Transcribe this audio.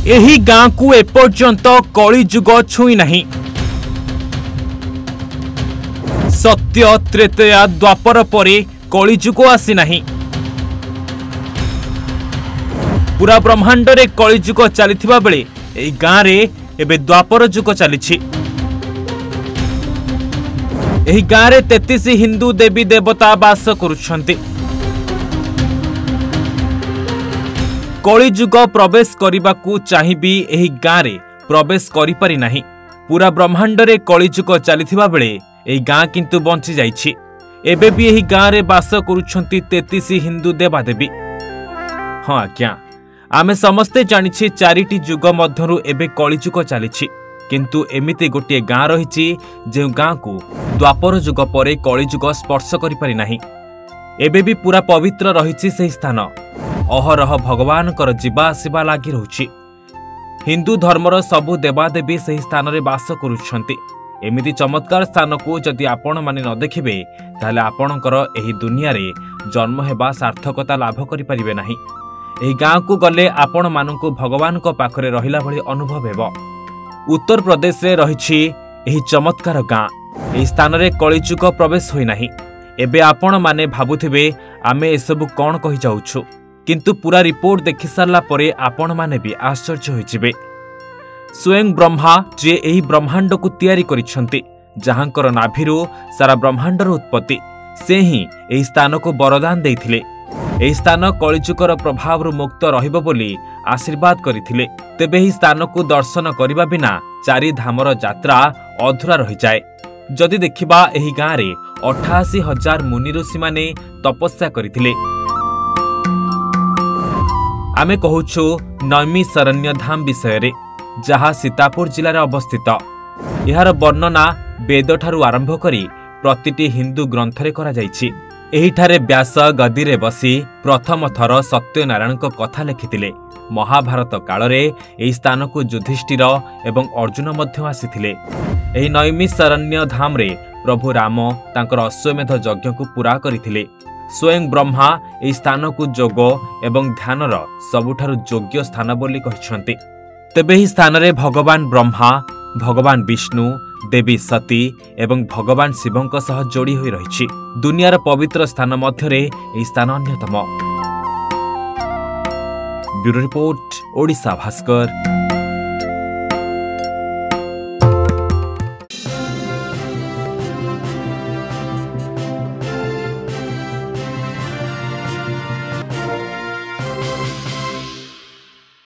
एही गाँ को एपर्यंत कलिजुग छुई नहीं। सत्य त्रेतया द्वापर परे कलिजुग आसी नहीं। पूरा ब्रह्मांड रे कलिजुग चलिथिबा बेले एही गाँ रे एबे द्वापर जुग चलिछि। एही गाँ रे 33 हिंदू देवी देवता वास करुछन्ति। कलिजुग प्रवेश करने चाहिए एही गाँ रे प्रवेश करि पारि नाही। पूरा ब्रह्मांड रे कलिजुग चलिथिबा बेले एही गाँ किंतु बंची जाइछि। एबे भी एही गाँ रे वास करुछन्ति 33 हिंदू देवादेवी। हाँ आज्ञा, आमे समस्ते जानिछि चारिटी जुग मध्यरु एबे कलिजुग चलिछि, किंतु एमिति गोटे गाँ रहिछि जे गाँ को द्वापर जुग परे कलिजुग स्पर्श करि पारि नाही। एबे भी पूरा पवित्र रहिछि सेही स्थान। अहरह भगवान कर जीवा आसवा लगी रहुछि। हिंदू धर्मर सबु देवादेवी सेही स्थान रे वास करुछन्ति। एमिति चमत्कार स्थान को जदि आपण माने न देखिबे ताले आपणकर एही दुनिया रे जन्म हेबा सार्थकता लाभ करि परिबे नाही। एही गाँ को गले आपण मानकु भगवान को पाखरे रहिला भली अनुभव हेबो। उत्तर प्रदेश रे रहिछि एही चमत्कार गाँ। एही स्थान रे कलिजुग प्रवेश होई नाही। एबे आपण माने भाबुथिबे आमे एसबु कोन कहि जाउछु, किंतु पूरा रिपोर्ट देखि सारला परे आपण माने भी आश्चर्य होइजिबे। स्वयं ब्रह्मा जे एही ब्रह्मांड को तैयारी करिसंती, जहांकर नाभिरु सारा ब्रह्मांडर उत्पत्ति, से ही एही स्थान को वरदान देइथिले। एही स्थान कलिजुगर प्रभाव मुक्त रहिबो बोली आशीर्वाद करिथिले। तेबे एही स्थान को दर्शन करिबा बिना चारि धामर यात्रा अधूरा रहि जाय। जदि देखिबा एही गाँ रे 88,000 मुनि ऋषि माने तपस्या करिथिले। आमे कहूछु नैमिषारण्य धाम विषय रे, जहा सीतापुर जिले में अवस्थित। यार वर्णना वेद ठारू आरंभ करी प्रतिटी हिंदू ग्रंथ रे करा जाइछि। एहिठारे व्यास गदी रे बसी प्रथम थर सत्यनारायण को कथा लिखिथिले। महाभारत काल रे एही स्थान को युधिष्ठिर एवं अर्जुन मध्य आसीथिले। एही नैमिषारण्य धाम रे प्रभु राम तांकर अश्वमेध यज्ञ को पूरा करिथिले। स्वयं ब्रह्मा एही स्थान को जोग एवं ध्यानर सबुठारु योग्य स्थान बोली कहिसंती। तेबे एही स्थान रे भगवान ब्रह्मा, भगवान विष्णु, देवी सती एवं भगवान शिवंक सह जोड़ी होई रहिछि। दुनियार पवित्र स्थान मध्य रे एही स्थान अन्यतम। Bureau report, Odisha Bhaskar.